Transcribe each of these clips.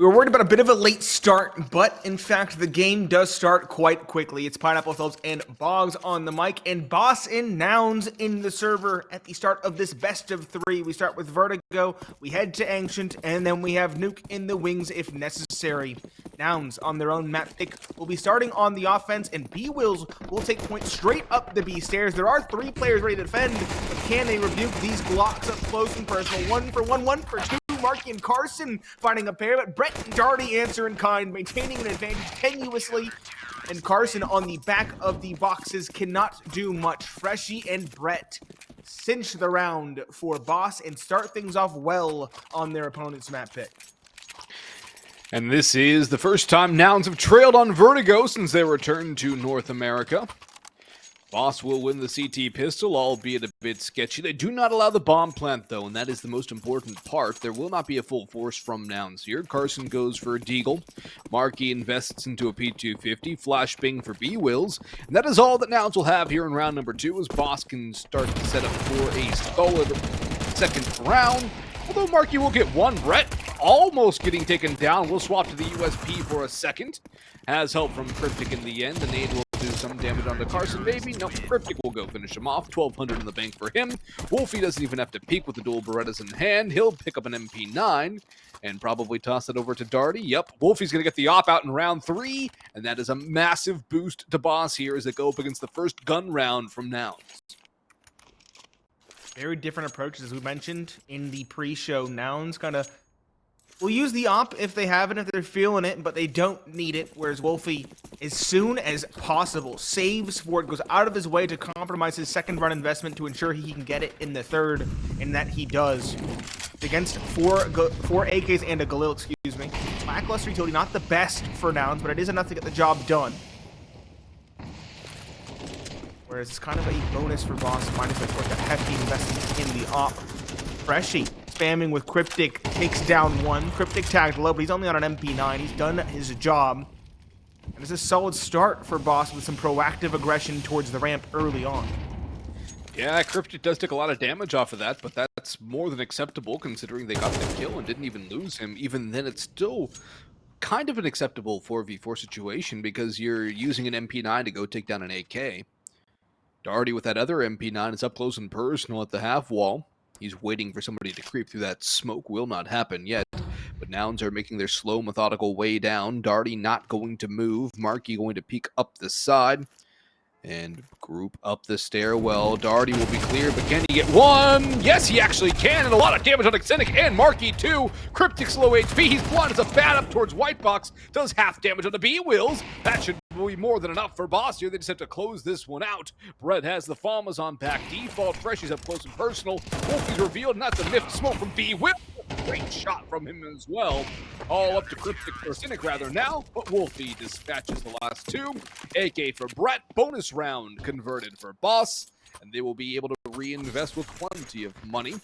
We were worried about a bit of a late start, but in fact, the game does start quite quickly. It's Pineapple Phillips and Boggs on the mic, and Boss and Nouns in the server at the start of this best of three. We start with Vertigo, we head to Ancient, and then we have Nuke in the wings if necessary. Nouns on their own map pick will be starting on the offense, and B-Wills will take point straight up the B stairs. There are three players ready to defend, but can they rebuke these Glocks up close and personal? 1-for-1, 1-for-2. Marky and Carson finding a pair, but Brett and Darty answer in kind, maintaining an advantage tenuously. And Carson on the back of the boxes cannot do much. Freshie and Brett cinch the round for Boss and start things off well on their opponent's map pick. And this is the first time Nouns have trailed on Vertigo since they returned to North America. Boss will win the CT pistol, albeit a bit sketchy. They do not allow the bomb plant, though, and that is the most important part. There will not be a full force from Nouns here. Carson goes for a deagle. Marky invests into a P250. Flashbang for B-Wills. And that is all that Nouns will have here in round number 2, as Boss can start to set up for a solid second round. Although Marky will get one. Brett almost getting taken down. We'll swap to the USP for a second. Has help from Cryptic in the end. The nade will do some damage onto Carson, maybe. No, Cryptic will go finish him off. 1,200 in the bank for him. Wolfie doesn't even have to peek with the dual Berettas in hand. He'll pick up an MP9 and probably toss it over to Darty. Yep, Wolfie's going to get the op out in round 3, and that is a massive boost to Boss here as they go up against the first gun round from Nouns. Very different approaches, as we mentioned in the pre-show. Nouns kind of will use the op if they have it, if they're feeling it, but they don't need it, whereas Wolfie, as soon as possible, saves for it, goes out of his way to compromise his second run investment to ensure he can get it in the third, and that he does. Against four AKs and a Galil, excuse me. Lackluster utility, not the best for Nouns, but it is enough to get the job done. Whereas it's kind of a bonus for Boss, minus that hefty investment in the op. Freshie spamming with Cryptic, takes down one. Cryptic tagged low, but he's only on an MP9. He's done his job. And it's a solid start for Boss with some proactive aggression towards the ramp early on. Yeah, Cryptic does take a lot of damage off of that, but that's more than acceptable considering they got the kill and didn't even lose him. Even then, it's still kind of an acceptable 4v4 situation because you're using an MP9 to go take down an AK. Darty with that other MP9 is up close and personal at the half wall. He's waiting for somebody to creep through that smoke. Will not happen yet. But Nouns are making their slow, methodical way down. Darty not going to move. Marky going to peek up the side. And group up the stairwell. Darty will be clear, but can he get one? Yes, he actually can, and a lot of damage on Xenic and Marky too. Cryptic's low HP. He's blind as a bat up towards White Box. Does half damage on the B-Wills. That should be more than enough for Boss here. They just have to close this one out. Brett has the Famas on back default. Freshie's up close and personal. Wolfie's revealed, and that's a miffed smoke from B-Will. Great shot from him as well. All up to Cryptic, or Cynic rather now, but Wolfie dispatches the last two. AK for Brett, bonus round converted for Boss, and they will be able to reinvest with plenty of money.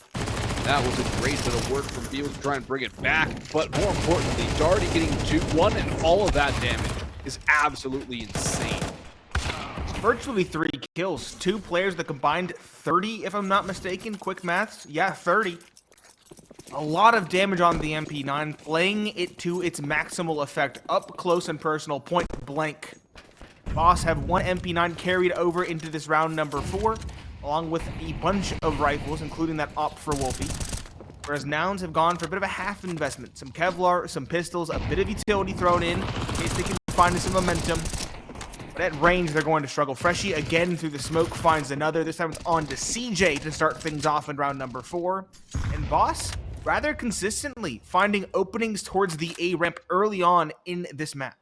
That was a great bit of work from B to try and bring it back, but more importantly, Darty getting 2-1 and all of that damage is absolutely insane. Virtually 3 kills. 2 players that combined 30, if I'm not mistaken. Quick maths. Yeah, 30. A lot of damage on the MP9, playing it to its maximal effect, up close and personal, point blank. Boss have 1 MP9 carried over into this round number 4, along with a bunch of rifles, including that op for Wolfie. Whereas Nouns have gone for a bit of a half investment. Some Kevlar, some pistols, a bit of utility thrown in case they can find some momentum. But at range, they're going to struggle. Freshie, again, through the smoke, finds another. This time it's on to CJ to start things off in round number 4. And Boss, rather consistently finding openings towards the A ramp early on in this map.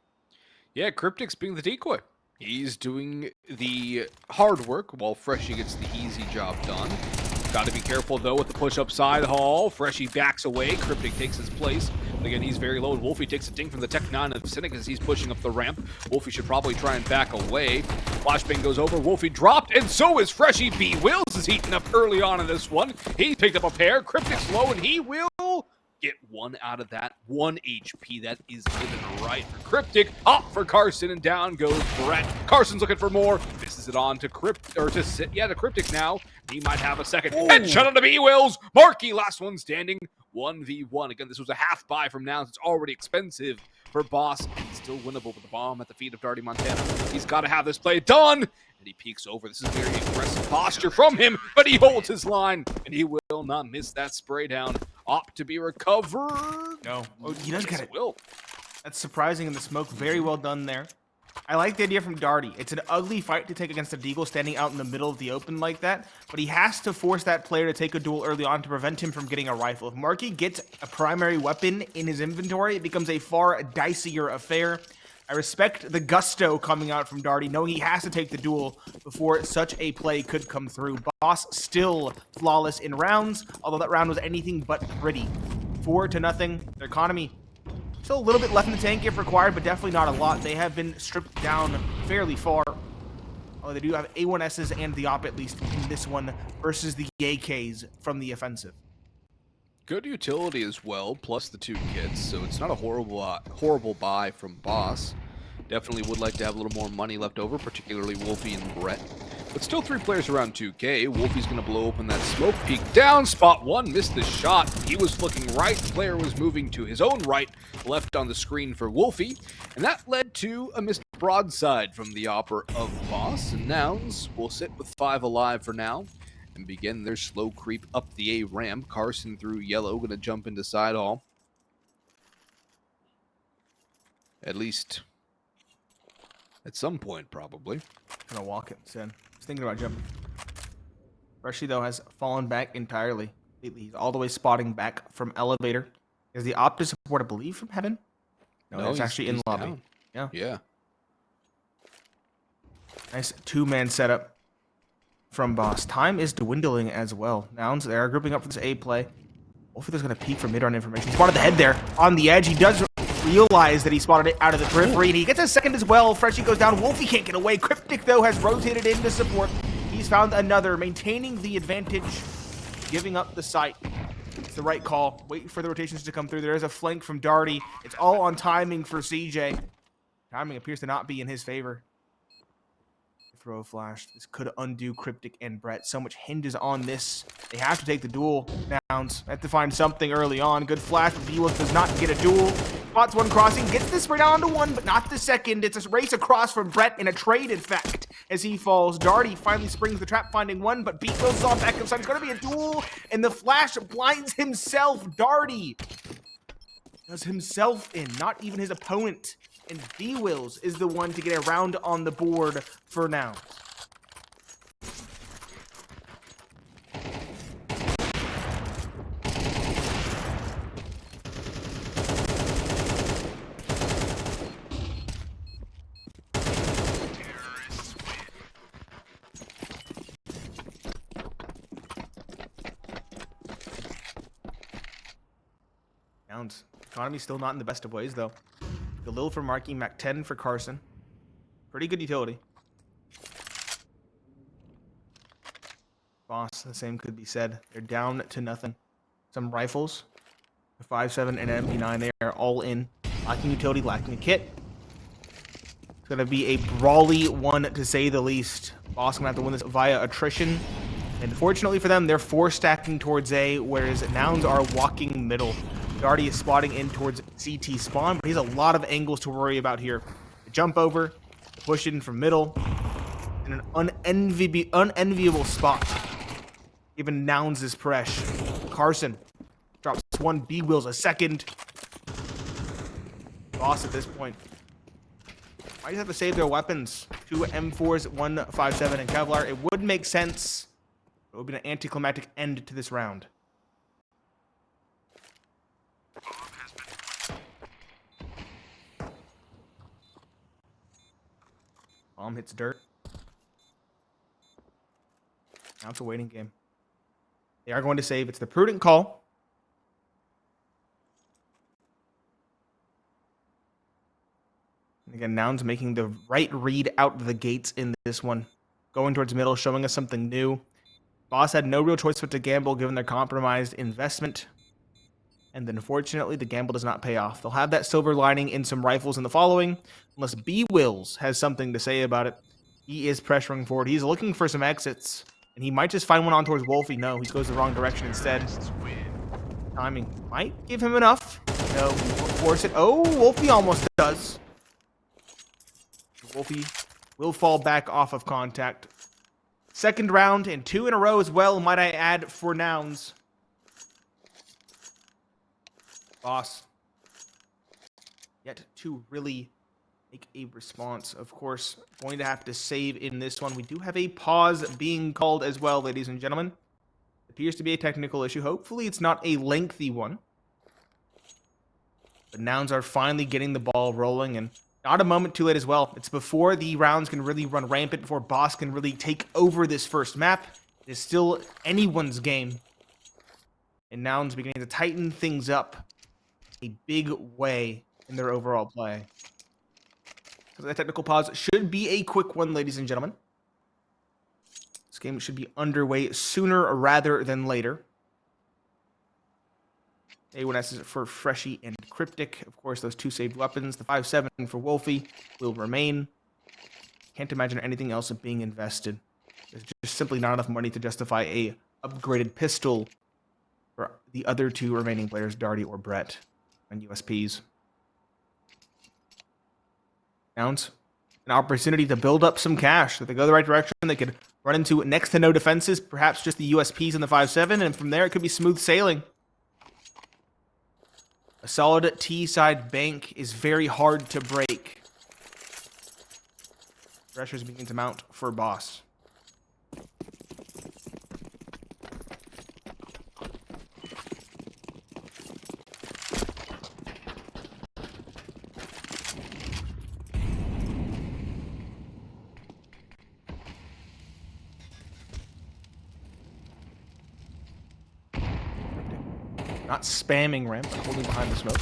Yeah, Cryptic's being the decoy. He's doing the hard work while Freshie gets the easy job done. Got to be careful, though, with the push-up side haul. Freshie backs away. Cryptic takes his place. But again, he's very low, and Wolfie takes a ding from the Tech 9 of Cynic as he's pushing up the ramp. Wolfie should probably try and back away. Flashbang goes over. Wolfie dropped, and so is Freshie. B-Wills is heating up early on in this one. He picked up a pair. Cryptic's low, and he will get 1 out of that. 1 HP. That is given right for Cryptic. Up for Carson, and down goes Brett. Carson's looking for more. This is it on to to Cryptic now. He might have a second. Headshot on the B-Wills. Marky, last one standing. 1v1. Again, this was a half buy from Nouns. It's already expensive for Boss. It's still winnable with the bomb at the feet of Darty Montana. He's got to have this play done. And he peeks over. This is very aggressive posture from him, but he holds his line, and he will not miss that spray down. Opt to be recovered. No. Oh, he does get it. Will. That's surprising in the smoke. Very well done there. I like the idea from Darty. It's an ugly fight to take against a Deagle standing out in the middle of the open like that, but he has to force that player to take a duel early on to prevent him from getting a rifle. If Marky gets a primary weapon in his inventory, it becomes a far dicier affair. I respect the gusto coming out from Darty, knowing he has to take the duel before such a play could come through. Boss still flawless in rounds, although that round was anything but pretty. 4-0. Their economy still a little bit left in the tank if required, but definitely not a lot. They have been stripped down fairly far. Although they do have A1Ss and the op at least in this one versus the AKs from the offensive. Good utility as well, plus the 2 kits, so it's not a horrible buy from Boss. Definitely would like to have a little more money left over, particularly Wolfie and Brett. But still 3 players around 2K. Wolfie's going to blow open that smoke. Peek down. Spot 1. Missed the shot. He was looking right. The player was moving to his own right. Left on the screen for Wolfie. And that led to a missed broadside from the Opera of Boss. And Nouns will sit with 5 alive for now and begin their slow creep up the A ramp. Carson through yellow. Going to jump into side hall. At least at some point, probably. Gonna walk it, Sin. He's thinking about jumping. Freshie, though, has fallen back entirely. He's all the way spotting back from elevator. Is the op to support, I believe, from heaven? No, it's actually in lobby. Down. Yeah. Yeah. Nice 2-man setup from Boss. Time is dwindling as well. Nouns, they are grouping up for this A play. Hopefully there's going to peek for mid-run information. He spotted the head there on the edge. He does realize that he spotted it out of the periphery, and he gets a second as well. Freshie goes down. Wolfie can't get away. Cryptic, though, has rotated in to support. He's found another, maintaining the advantage, giving up the site. It's the right call. Wait for the rotations to come through. There is a flank from Darty. It's all on timing for CJ. Timing appears to not be in his favor. Throw a flash. This could undo Cryptic and Brett. So much hinges on this. They have to take the duel. Nouns have to find something early on. Good flash, but Vilas does not get a duel. Spots one crossing, gets the spray down to 1, but not the second. It's a race across from Brett in a trade, in fact, as he falls. Darty finally springs the trap, finding 1, but beat Wills on back inside. It's going to be a duel, and the flash blinds himself. Darty does himself in, not even his opponent. And B-Wills is the one to get a round on the board for now. Nouns. Economy's still not in the best of ways, though. Galil for Marky, Mac 10 for Carson. Pretty good utility. Boss, the same could be said. They're down to nothing. Some rifles, the 5.7 and MP9, they are all in. Lacking utility, lacking a kit. It's going to be a brawly one, to say the least. Boss going to have to win this via attrition. And fortunately for them, they're 4-stacking towards A, whereas Nouns are walking middle. Darty is spotting in towards CT spawn, but he has a lot of angles to worry about here. The jump over, push in from middle, in an unenviable spot. Even Nouns is fresh. Carson drops 1, B-Wills a second. Boss at this point. Might have to save their weapons. 2 M4s, 1 5.7, and Kevlar. It would make sense. It would be an anticlimactic end to this round. Bomb hits dirt. Now it's a waiting game. They are going to save. It's the prudent call. And again, Nouns making the right read out of the gates in this one. Going towards middle, showing us something new. Boss had no real choice but to gamble given their compromised investment. And then, unfortunately, the gamble does not pay off. They'll have that silver lining in some rifles in the following, unless B-Wills has something to say about it. He is pressuring forward. He's looking for some exits, and he might just find one on towards Wolfie. No, he goes the wrong direction instead. Timing might give him enough. No, force it. Oh, Wolfie almost does. Wolfie will fall back off of contact. Second round and 2 in a row as well, might I add, for Nouns. Boss. Yet to really make a response. Of course, going to have to save in this one. We do have a pause being called as well, ladies and gentlemen. Appears to be a technical issue. Hopefully it's not a lengthy one. But Nouns are finally getting the ball rolling, and not a moment too late as well. It's before the rounds can really run rampant, before Boss can really take over this first map. It is still anyone's game. And Nouns beginning to tighten things up a big way in their overall play. So that technical pause should be a quick one, ladies and gentlemen. This game should be underway sooner rather than later. A1S is for Freshie and Cryptic. Of course, those 2 saved weapons. The 5.7 for Wolfie will remain. Can't imagine anything else being invested. There's just simply not enough money to justify a upgraded pistol for the other 2 remaining players, Darty or Brett, on USPs. Nouns, an opportunity to build up some cash. If they go the right direction, they could run into next to no defenses, perhaps just the USPs and the 5.7, and from there it could be smooth sailing. A solid T-side bank is very hard to break. Pressures begin to mount for Boss. Not spamming ramp, but holding behind the smoke.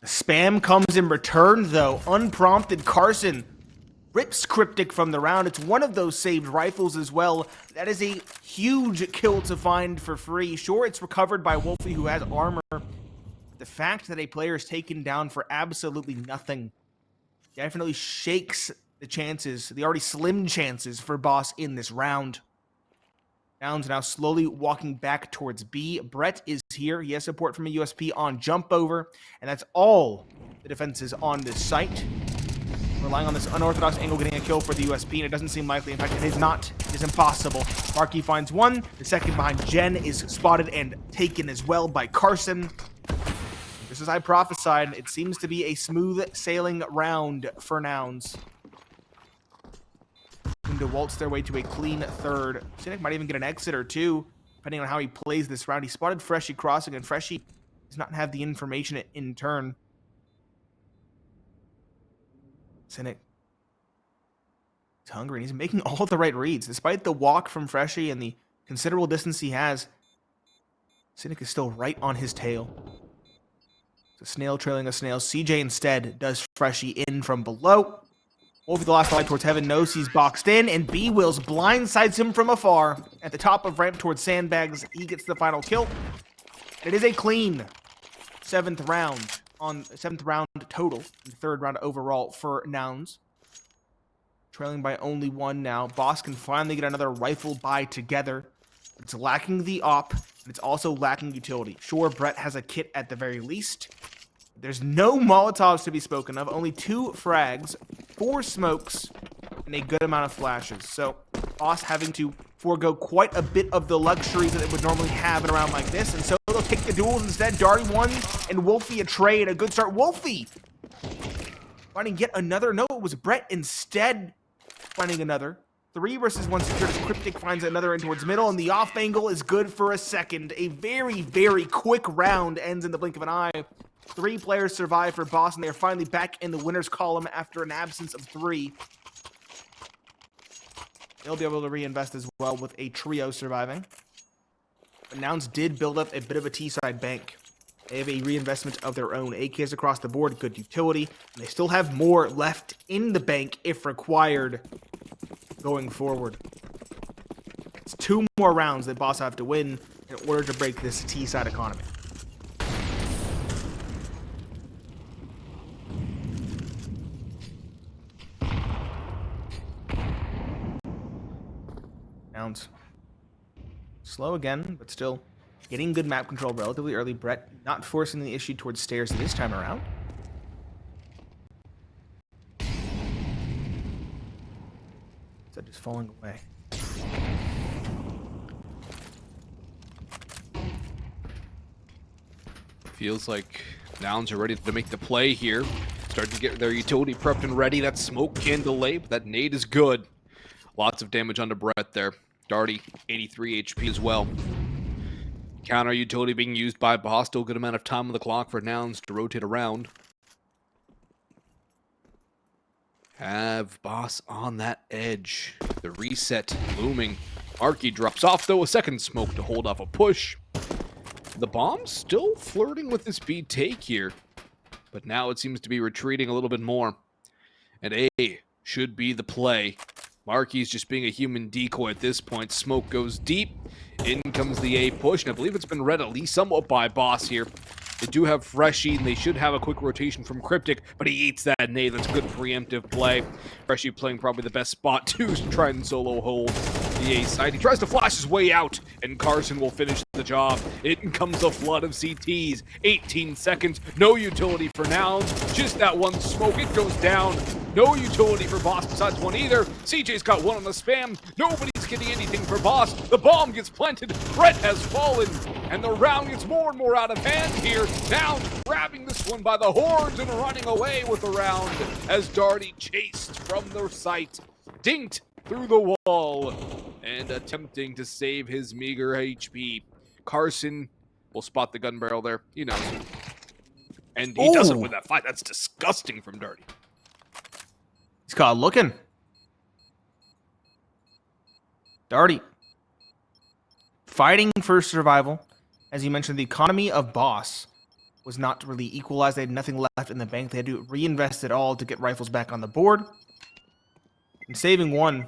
The spam comes in return, though. Unprompted, Carson rips Cryptic from the round. It's one of those saved rifles as well. That is a huge kill to find for free. Sure, it's recovered by Wolfie, who has armor. The fact that a player is taken down for absolutely nothing definitely shakes the chances, the already slim chances for Boss in this round. Nouns now slowly walking back towards B. Brett is here. He has support from a USP on jump over, and that's all the defenses on this site. Relying on this unorthodox angle, getting a kill for the USP, and it doesn't seem likely. In fact, it is not. It is impossible. Markey finds one. The second behind Jen is spotted and taken as well by Carson. Just as I prophesied, it seems to be a smooth sailing round for Nouns. To waltz their way to a clean third. Cynic might even get an exit or 2, depending on how he plays this round. He spotted Freshie crossing, and Freshie does not have the information in turn. Cynic is hungry, and he's making all the right reads. Despite the walk from Freshie and the considerable distance he has, Cynic is still right on his tail. It's a snail trailing a snail. CJ instead does Freshie in from below. Wolfie, the last light towards heaven, knows he's boxed in, and B-Wills blindsides him from afar. At the top of ramp towards sandbags, he gets the final kill. It is a clean 7th round total, and 3rd round overall for Nouns. Trailing by only 1 now. Boss can finally get another rifle buy together. It's lacking the op, and it's also lacking utility. Sure, Brett has a kit at the very least. There's no Molotovs to be spoken of, only 2 frags, 4 smokes, and a good amount of flashes. So, Boss having to forego quite a bit of the luxuries that it would normally have in a round like this, and so they'll take the duels instead. Darty 1 and Wolfie a trade, a good start. Wolfie finding yet another. No, it was Brett instead finding another. 3 versus 1 secured as Cryptic finds another in towards middle, and the off angle is good for a second. A very, very quick round ends in the blink of an eye. 3 players survive for Boss, and they are finally back in the winner's column after an absence of 3. They'll be able to reinvest as well with a trio surviving. But Nouns did build up a bit of a T-side bank. They have a reinvestment of their own. AKs across the board, good utility. And they still have more left in the bank if required going forward. It's 2 more rounds that Boss have to win in order to break this T-side economy. Nouns. Slow again, but still getting good map control relatively early. Brett not forcing the issue towards stairs this time around. Instead just falling away. Feels like Nouns are ready to make the play here. Starting to get their utility prepped and ready. That smoke can delay, but that nade is good. Lots of damage onto Brett there. Darty, 83 HP as well. Counter utility being used by Boss. Still a good amount of time on the clock for Nouns to rotate around. Have Boss on that edge. The reset looming. Marky drops off, though. A second smoke to hold off a push. The bomb still flirting with the speed take here. But now it seems to be retreating a little bit more. And A should be the play. Marky's just being a human decoy at this point. Smoke goes deep. In comes the A push. And I believe it's been read at least somewhat by Boss here. They do have Freshie, and they should have a quick rotation from Cryptic, but he eats that nade. That's a good preemptive play. Freshie playing probably the best spot to try and solo hold the A side. He tries to flash his way out, and Carson will finish the job. In comes a flood of CTs. 18 seconds. No utility for Nouns. Just that one smoke. It goes down. No utility for Boss besides one either. CJ's got one on the spam. Nobody's getting anything for Boss. The bomb gets planted. Brett has fallen. And the round gets more and more out of hand here. Nouns grabbing this one by the horns and running away with the round as Darty chased from the site. Dinked through the wall and attempting to save his meager HP. Carson will spot the gun barrel there. He knows. And he doesn't win that fight. That's disgusting from Darty. He's caught looking. Darty. Fighting for survival. As you mentioned, the economy of Boss was not really equalized. They had nothing left in the bank. They had to reinvest it all to get rifles back on the board. And saving one.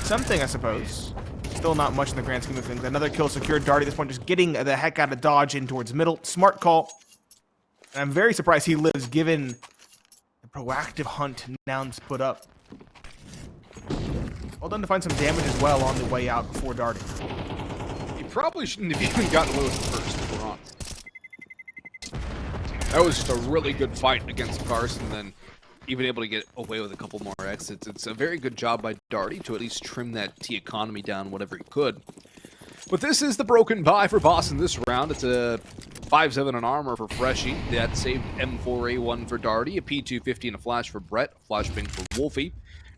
Something, I suppose. Still not much in the grand scheme of things. Another kill secured. Darty at this point just getting the heck out of dodge in towards middle. Smart call. And I'm very surprised he lives given the proactive hunt Nouns put up. Well done to find some damage as well on the way out before Darty. He probably shouldn't have even gotten away with the first, if we're honest. That was just a really good fight against Carson, then even able to get away with a couple more exits. It's a very good job by Darty to at least trim that T economy down whatever he could. But this is the broken buy for Boss in this round. It's a 5-7 on armor for Freshie. That saved M4A1 for Darty, a P250 and a flash for Brett, a flashbang for Wolfie.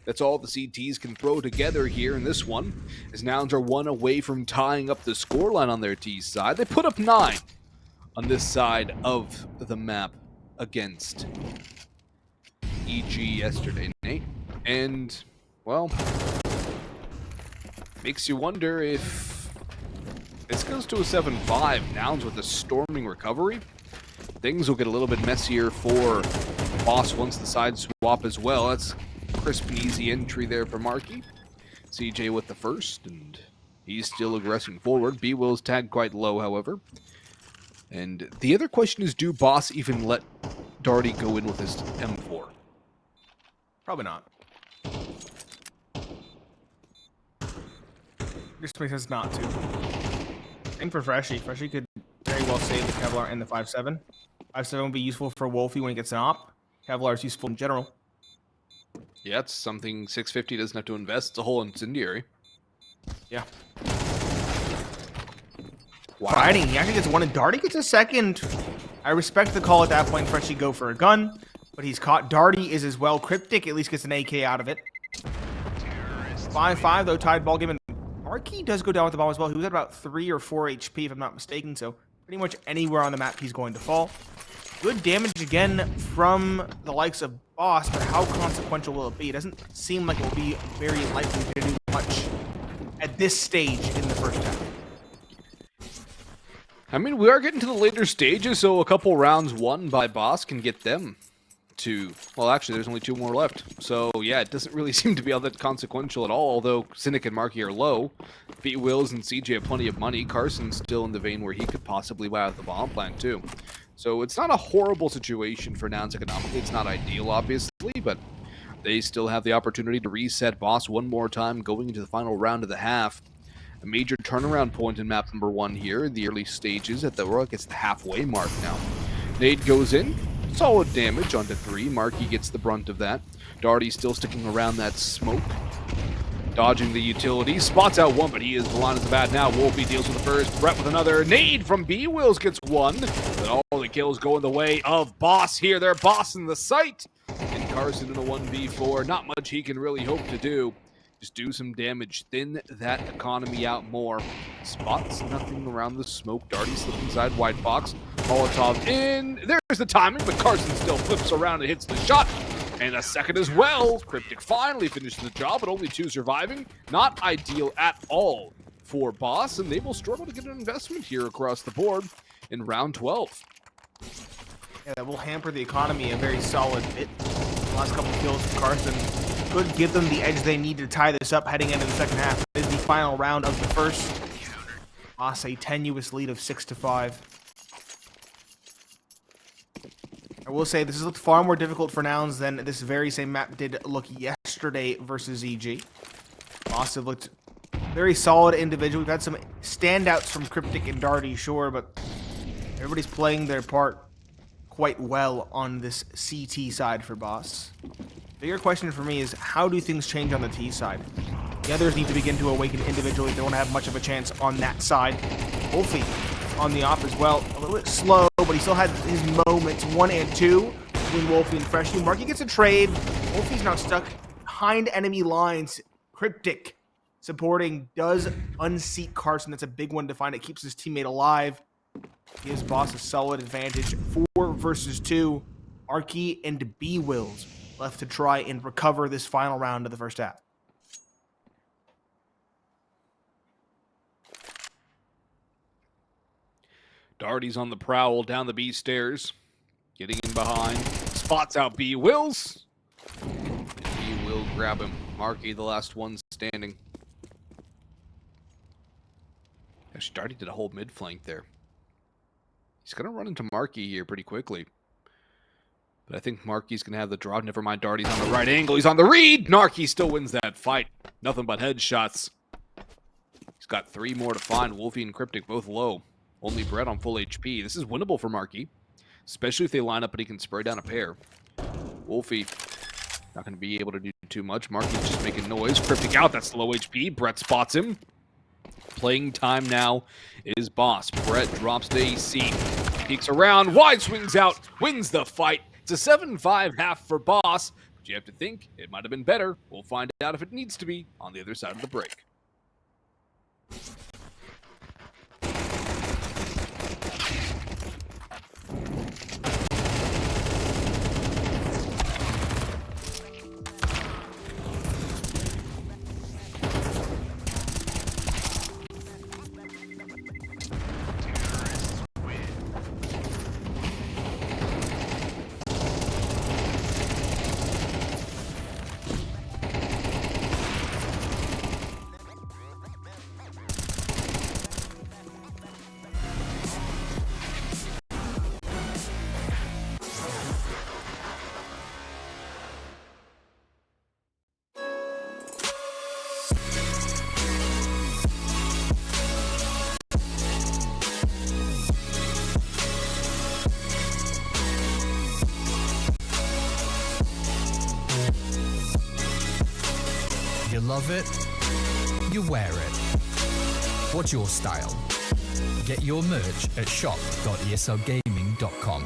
That's all the CTs can throw together here in this one, as Nouns are one away from tying up the scoreline on their T side. They put up 9 on this side of the map against EG yesterday, Nate. And, well, makes you wonder if this goes to a 7-5. Nouns with a storming recovery. Things will get a little bit messier for Boss once the side swap as well. That's crisp and easy entry there for Marky. CJ with the first, and he's still aggressing forward. B-Will's tagged quite low, however. And the other question is, do Boss even let Darty go in with his M4? Probably not. Just makes sense not to. Same for Freshie. Freshie could very well save the Kevlar and the 5-7. 5-7 would be useful for Wolfie when he gets an op. Kevlar is useful in general. Yeah, it's something 650 doesn't have to invest. It's a whole incendiary. Yeah. Wow. Fighting. He actually gets one, and Darty gets a second. I respect the call at that point. Freshie go for a gun, but he's caught. Darty is as well. Cryptic at least gets an AK out of it. 5-5 though, tied ball game. And Marky does go down with the bomb as well. He was at about 3 or 4 HP if I'm not mistaken. So pretty much anywhere on the map he's going to fall. Good damage again from the likes of Boss, but how consequential will it be? It doesn't seem like it will be very likely to do much at this stage in the first half. I mean, we are getting to the later stages, so a couple rounds won by Boss can get them to... Well, actually, there's only 2 more left. So, yeah, it doesn't really seem to be all that consequential at all, although Cynic and Marky are low. B-Wills and CJ have plenty of money. Carson's still in the vein where he could possibly buy out the bomb plant, too. So it's not a horrible situation for Nouns economically. It's not ideal, obviously, but they still have the opportunity to reset Boss one more time going into the final round of the half. a major turnaround point in map number 1 here in the early stages at the, I guess, the halfway mark now. Nade goes in, solid damage onto 3. Marky gets the brunt of that. Darty still sticking around that smoke. Dodging the utility, spots out one, but he is blind as a bat now. Wolfie deals with the first, Brett with another. Nade from B. Wills gets one, but all the kills go in the way of Boss here. They're bossing the site. And Carson in a 1v4, not much he can really hope to do. Just do some damage, thin that economy out more. Spots nothing around the smoke. Darty slips inside White Fox. Molotov in. There's the timing, but Carson still flips around and hits the shot. And a second as well. Cryptic finally finishes the job, but only 2 surviving. Not ideal at all for Boss, and they will struggle to get an investment here across the board in round 12. Yeah, that will hamper the economy a very solid bit. The last couple kills from Carson could give them the edge they need to tie this up heading into the second half. This is the final round of the first. Boss a tenuous lead of 6-5. I will say this has looked far more difficult for Nouns than this very same map did look yesterday versus EG. Boss have looked very solid individual. We've had some standouts from Cryptic and Darty, sure, but everybody's playing their part quite well on this CT side for Boss. Bigger question for me is, how do things change on the T side? The others need to begin to awaken individually if they want to have much of a chance on that side. Wolfie on the op as well. A little bit slow, but he still had his moments, 1 and 2, between Wolfie and Freshie. Marky gets a trade. Wolfie's now stuck behind enemy lines. Cryptic supporting does unseat Carson. That's a big one to find. It keeps his teammate alive. Gives Boss a solid advantage. 4 versus 2. Arky and B Wills left to try and recover this final round of the first half. Darty's on the prowl down the B stairs. Getting in behind. Spots out B Wills. And B will grab him. Marky, the last one standing. Actually, Darty did a whole mid flank there. He's going to run into Marky here pretty quickly. But I think Marky's going to have the draw. Never mind, Darty's on the right angle. He's on the read. Narky still wins that fight. Nothing but headshots. He's got 3 more to find. Wolfie and Cryptic both low. Only Brett on full HP. This is winnable for Marky, especially if they line up and he can spray down a pair. Wolfie not going to be able to do too much. Marky's just making noise. Cryptic out. That's low HP. Brett spots him. Playing time now is Boss. Brett drops to AC. Peeks around. Wide swings out. Wins the fight. It's a 7-5 half for Boss. But you have to think it might have been better. We'll find out if it needs to be on the other side of the break. You love it, you wear it. What's your style? Get your merch at shop.eslgaming.com.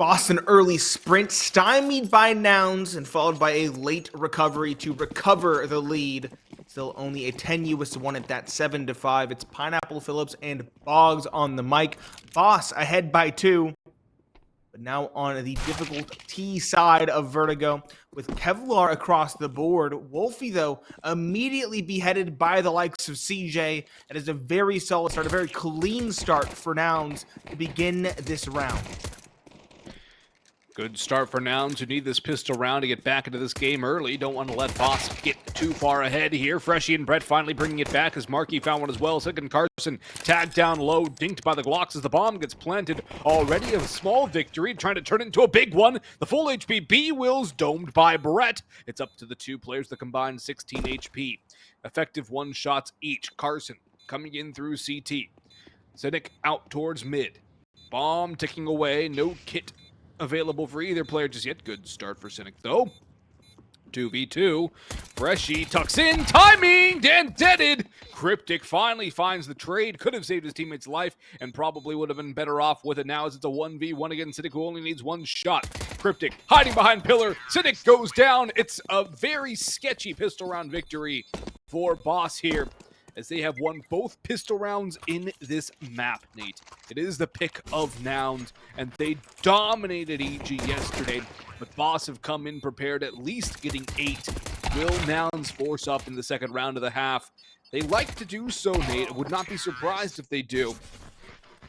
Boston early sprint stymied by Nouns and followed by a late recovery to recover the lead. Still only a tenuous one at that 7-5. It's Pineapple Phillips and Boggs on the mic. Boss ahead by 2. But now on the difficult T side of Vertigo with Kevlar across the board. Wolfie, though, immediately beheaded by the likes of CJ. That is a very solid start, a very clean start for Nouns to begin this round. Good start for Nouns, who need this pistol round to get back into this game early. Don't want to let Boss get too far ahead here. Freshie and Brett finally bringing it back as Markey found one as well. Second Carson tagged down low, dinked by the Glocks as the bomb gets planted. Already a small victory, trying to turn it into a big one. The full HP B-Wills domed by Brett. It's up to the 2 players, the combined 16 HP. Effective 1 shots each. Carson coming in through CT. Cynic out towards mid. Bomb ticking away, no kit available for either player just yet. Good start for Cynic, though. 2v2. Freshie tucks in. Timing! And deaded! Cryptic finally finds the trade. Could have saved his teammate's life and probably would have been better off with it now as it's a 1v1 against Cynic, who only needs 1 shot. Cryptic hiding behind pillar. Cynic goes down. It's a very sketchy pistol round victory for Boss here, as they have won both pistol rounds in this map, Nate. It is the pick of Nouns, and they dominated EG yesterday, but Boss have come in prepared, at least getting 8. Will Nouns force up in the second round of the half? They like to do so, Nate. I would not be surprised if they do.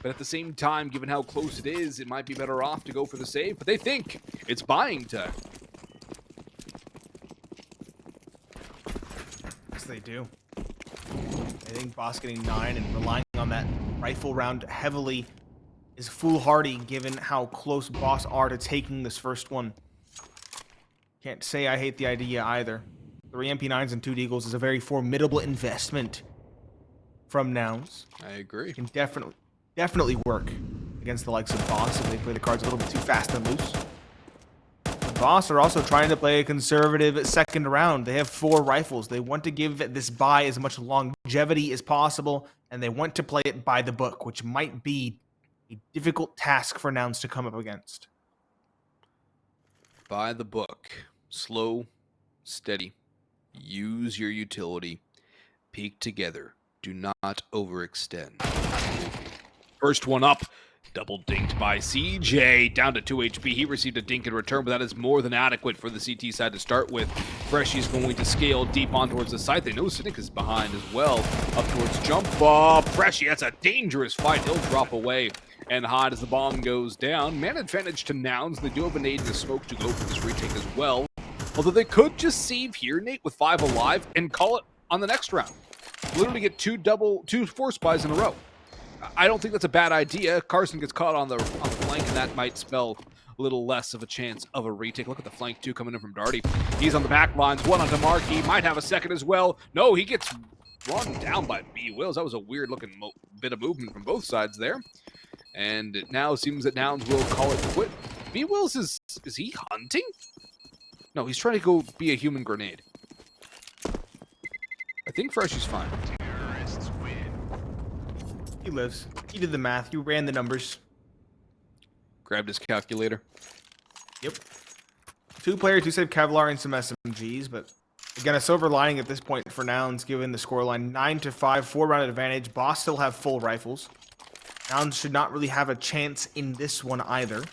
But at the same time, given how close it is, it might be better off to go for the save, but they think it's buying time. Yes, they do. I think Boss getting 9 and relying on that rifle round heavily is foolhardy given how close Boss are to taking this first one. Can't say I hate the idea either. 3 MP9s and 2 Deagles is a very formidable investment from Nouns. I agree. It can definitely work against the likes of Boss if they play the cards a little bit too fast and loose. Boss are also trying to play a conservative second round. They have 4 rifles. They want to give this buy as much longevity as possible, and they want to play it by the book, which might be a difficult task for Nouns to come up against. By the book. Slow, steady. Use your utility. Peek together. Do not overextend. First one up. Double dinked by CJ, down to 2 HP. He received a dink in return, but that is more than adequate for the CT side to start with. Freshie's going to scale deep on towards the site. They know Cynic is behind as well. Up towards jump. Freshie, that's a dangerous fight. He'll drop away and hide as the bomb goes down. Man advantage to Nouns. They do have a nade and a smoke to go for this retake as well. Although they could just save here, Nate, with 5 alive and call it on the next round. Literally get 2 force buys in a row. I don't think that's a bad idea. Carson gets caught on the flank, and that might spell a little less of a chance of a retake. Look at the flank, too, coming in from Darty. He's on the back lines. 1 onto Markey. Might have a second as well. No, he gets run down by B-Wills. That was a weird-looking bit of movement from both sides there. And it now seems that Nouns will call it quit. B-Wills is he hunting? No, he's trying to go be a human grenade. I think Freshie's fine. He lives. He did the math. You ran the numbers. Grabbed his calculator. Yep. 2 players who saved Kevlar and some SMGs, but again, a silver lining at this point for Nouns, given the scoreline 9-5, 4-round advantage. Boss still have full rifles. Nouns should not really have a chance in this one either.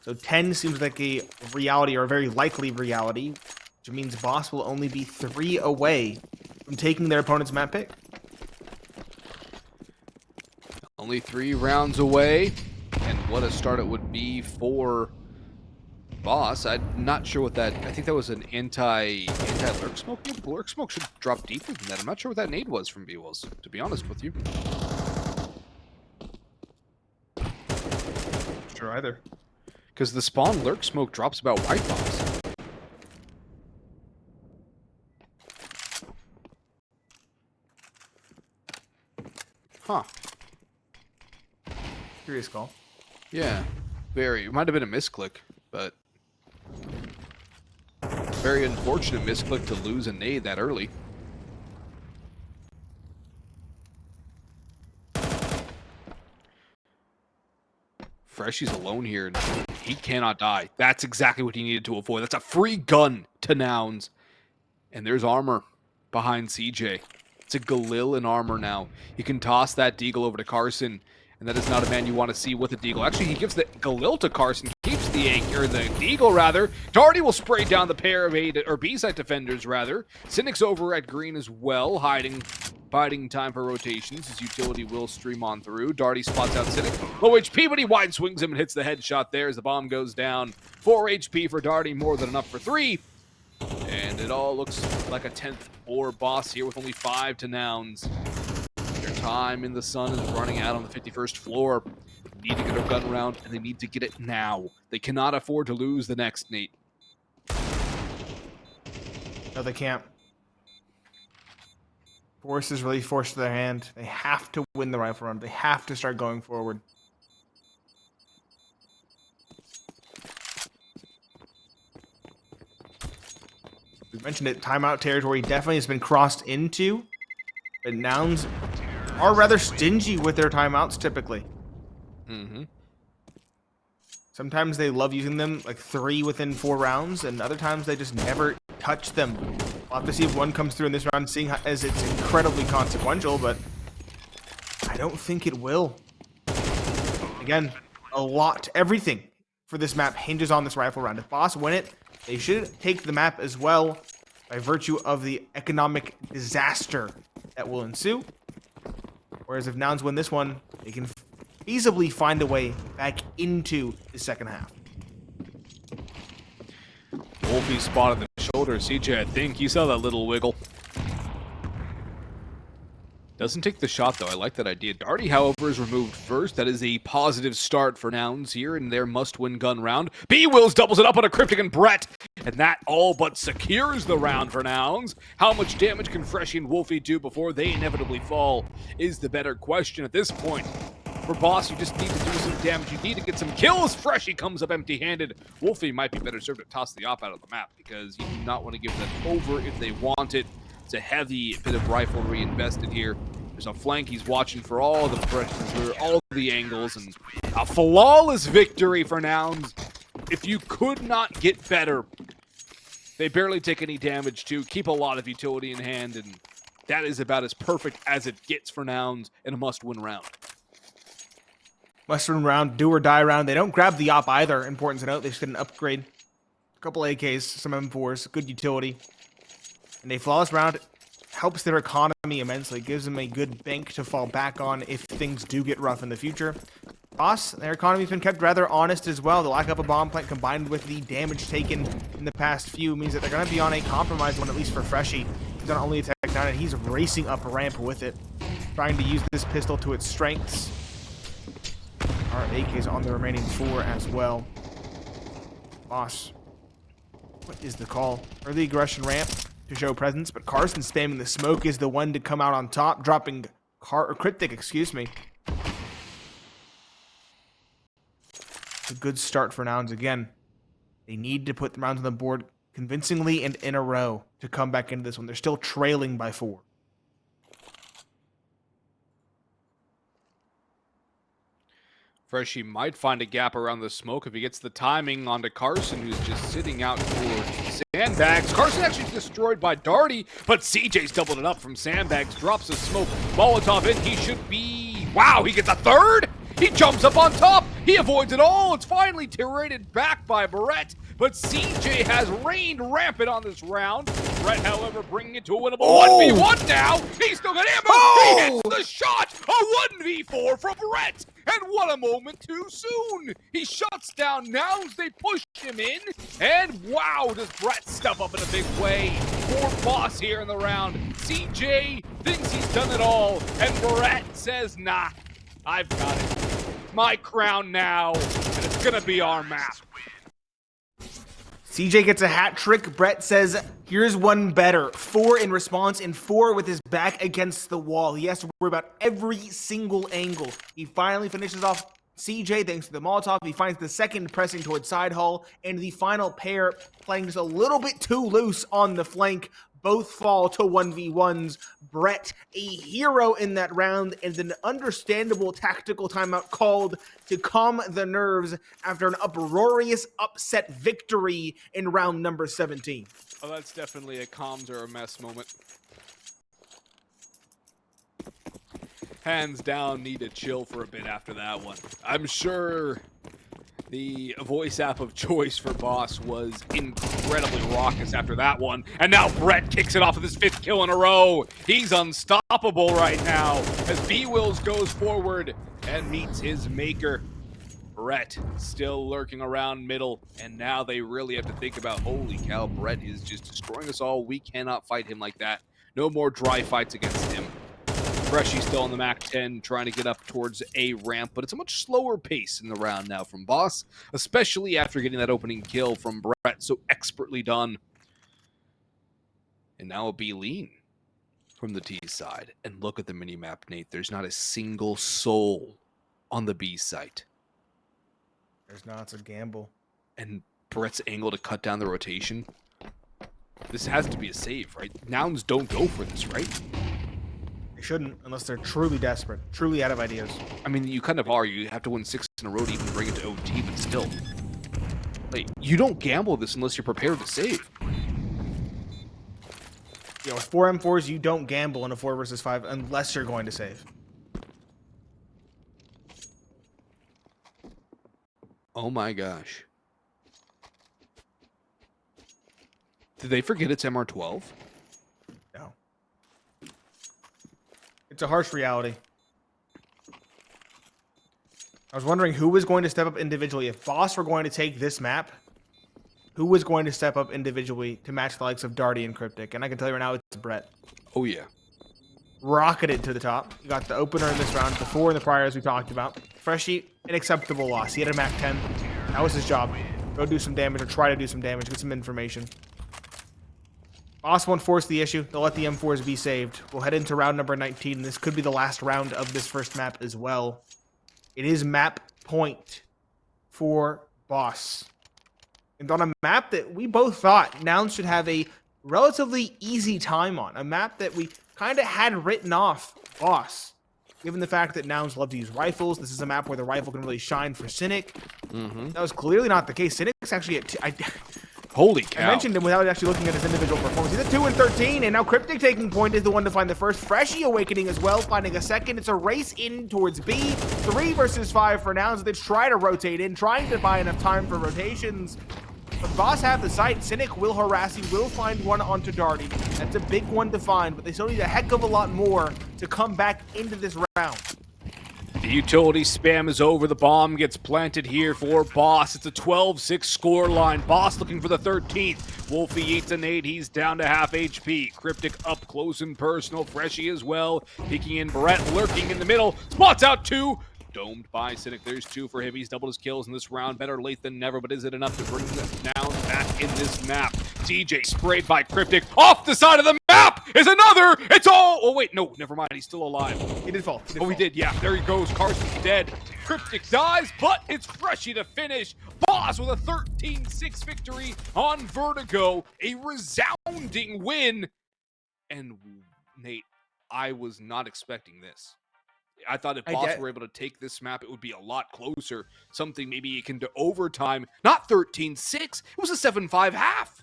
So 10 seems like a reality, or a very likely reality, which means Boss will only be 3 away from taking their opponent's map pick. Only 3 rounds away, and what a start it would be for Boss. I'm not sure what that... I think that was an anti-lurk smoke nade. Lurk smoke should drop deeper than that. I'm not sure what that nade was from B-Wills, to be honest with you. Sure either. Because the spawn lurk smoke drops about white box. Huh. Curious call. Yeah, very. It might have been a misclick, but very unfortunate misclick to lose a nade that early. Freshie's alone here, and He cannot die. That's exactly what he needed to avoid. That's a free gun to Nouns. And there's armor behind CJ. It's a Galil in armor now. He can toss that Deagle over to Carson, and that is not a man you want to see with a Deagle. Actually, he gives the Galil to Carson, keeps the Deagle rather. Darty will spray down the pair of B-side defenders rather. Cynic's over at green as well, biding time for rotations. His utility will stream on through. Darty spots out Cynic. Low HP, but he wide swings him and hits the headshot there as the bomb goes down. 4 HP for Darty, more than enough for 3. And it all looks like a 10th or boss here with only 5 to Nouns. Their time in the sun is running out on the 51st floor. They need to get a gun round, and they need to get it now. They cannot afford to lose the next, Nate. No, they can't. Force is really forced to their hand. They have to win the rifle round. They have to start going forward. We mentioned it, timeout territory definitely has been crossed into, but Nouns are rather stingy with their timeouts typically. Sometimes they love using them, like 3 within 4 rounds, and other times they just never touch them. We'll have to see if one comes through in this round, seeing as it's incredibly consequential, but I don't think it will. Again, everything for this map hinges on this rifle round. If Boss win it, they should take the map as well by virtue of the economic disaster that will ensue. Whereas if Nouns win this one, they can feasibly find a way back into the second half. Wolfie spotted the shoulder. CJ, I think you saw that little wiggle. Doesn't take the shot, though. I like that idea. Darty, however, is removed first. That is a positive start for Nouns here in their must-win gun round. B-Wills doubles it up on a Cryptic and Brett, and that all but secures the round for Nouns. How much damage can Freshie and Wolfie do before they inevitably fall is the better question at this point. For Boss, you just need to do some damage. You need to get some kills. Freshie comes up empty-handed. Wolfie might be better served to toss the op out of the map because you do not want to give that over if they want it. It's a heavy bit of riflery invested here. There's a flank he's watching for all the pressure, all the angles, and a flawless victory for Nouns. If you could not get better, they barely take any damage too, keep a lot of utility in hand, and that is about as perfect as it gets for Nouns in a must-win round. Must-win round, do or die round. They don't grab the op either, important to note. They just get an upgrade. A couple AKs, some M4s, good utility. And a flawless round helps their economy immensely, gives them a good bank to fall back on if things do get rough in the future. Boss, their economy's been kept rather honest as well. The lack of a bomb plant combined with the damage taken in the past few means that they're going to be on a compromised one, at least for Freshie. He's on only a Tech 9, and he's racing up a ramp with it, trying to use this pistol to its strengths. Our AK's on the remaining 4 as well. Boss, what is the call? Early aggression ramp to show presence, but Carson spamming the smoke is the one to come out on top, dropping Cryptic, excuse me. A good start for Nouns again. They need to put the rounds on the board convincingly and in a row to come back into this one. They're still trailing by 4. Freshie might find a gap around the smoke if he gets the timing onto Carson, who's just sitting out for sandbags. Carson actually destroyed by Darty, but CJ's doubled it up from sandbags, drops a smoke Molotov in. He should be... Wow, he gets a 3rd? He jumps up on top. He avoids it all. It's finally tirated back by Brett, but CJ has reigned rampant on this round. Brett, however, bringing it to a winnable 1v1 now. He's still got ammo. He hits the shot. A 1v4 from Brett. And what a moment too soon. He shuts down Nouns. They push him in. And wow, does Brett step up in a big way. 4 boss here in the round. CJ thinks he's done it all. And Brett says, nah, I've got it. My crown now. And it's going to be our map. CJ gets a hat trick. Brett says, here's one better. 4 in response and 4 with his back against the wall. He has to worry about every single angle. He finally finishes off CJ thanks to the Molotov. He finds the second pressing towards side hull, and the final pair playing just a little bit too loose on the flank. both fall to 1v1s. Brett, a hero in that round, and an understandable tactical timeout called to calm the nerves after an uproarious upset victory in round number 17. Oh, that's definitely a comms or a mess moment. Hands down, need to chill for a bit after that one. I'm sure the voice app of choice for Boss was incredibly raucous after that one. And now Brett kicks it off with his 5th kill in a row. He's unstoppable right now as B-Wills goes forward and meets his maker. Brett still lurking around middle, and now they really have to think about, holy cow, Brett is just destroying us all. We cannot fight him like that. No more dry fights against him. Freshy still on the Mac 10, trying to get up towards a ramp, but it's a much slower pace in the round now from Boss, especially after getting that opening kill from Brett, so expertly done. And now a B lean from the T side. And look at the minimap, Nate. There's not a single soul on the B site. There's not. It's a gamble. And Brett's angle to cut down the rotation. This has to be a save, right? Nouns don't go for this, right? They shouldn't, unless they're truly desperate, truly out of ideas. I mean, you kind of are. You have to win 6 in a row to even bring it to OT, but still. Like, you don't gamble this unless you're prepared to save. You know, with 4 M4s, you don't gamble in a 4 versus 5 unless you're going to save. Oh my gosh. Did they forget it's MR12? No. It's a harsh reality. I was wondering who was going to step up individually. If Boss were going to take this map, who was going to step up individually to match the likes of Darty and Cryptic? And I can tell you right now, it's Brett. Oh, yeah. Rocketed to the top. You got the opener in this round, the 4 in the prior, as we talked about. Freshy, an acceptable loss. He had a Mac 10. That was his job. Go do some damage, or try to do some damage, get some information. Boss won't force the issue. They'll let the M4s be saved. We'll head into round number 19. And this could be the last round of this first map as well. It is map point for Boss. And on a map that we both thought Nouns should have a relatively easy time on. A map that we kind of had written off Boss. Given the fact that Nouns love to use rifles, this is a map where the rifle can really shine for Cynic. That was clearly not the case. Cynic's actually at... Holy cow. I mentioned him without actually looking at his individual performance. He's at 2 and 13, and now Cryptic taking point is the one to find the first. Freshy awakening as well, finding a second. It's a race in towards B. 3 versus 5 for Nouns. They try to rotate in, trying to buy enough time for rotations. But Boss have the site. Cynic will harass. He will find one onto Darty. That's a big one to find, but they still need a heck of a lot more to come back into this round. The utility spam is over. The bomb gets planted here for Boss. It's a 12-6 score line. Boss looking for the 13th. Wolfie eats a nade. He's down to half HP. Cryptic up close and personal. Freshy as well. Peeking in Brett, lurking in the middle. Spots out 2. Domed by Cynic. There's 2 for him. He's doubled his kills in this round. Better late than never, but is it enough to bring the Nouns back in this map? TJ sprayed by Cryptic. Off the side of the map is another. It's all... Oh, wait. No, never mind. He's still alive. He did fall. He did. Yeah, there he goes. Carson's dead. Cryptic dies, but it's Freshy to finish. Boss with a 13-6 victory on Vertigo. A resounding win. And, Nate, I was not expecting this. I thought if Boss were able to take this map, it would be a lot closer. Something maybe akin to overtime. Not 13-6. It was a 7-5 half.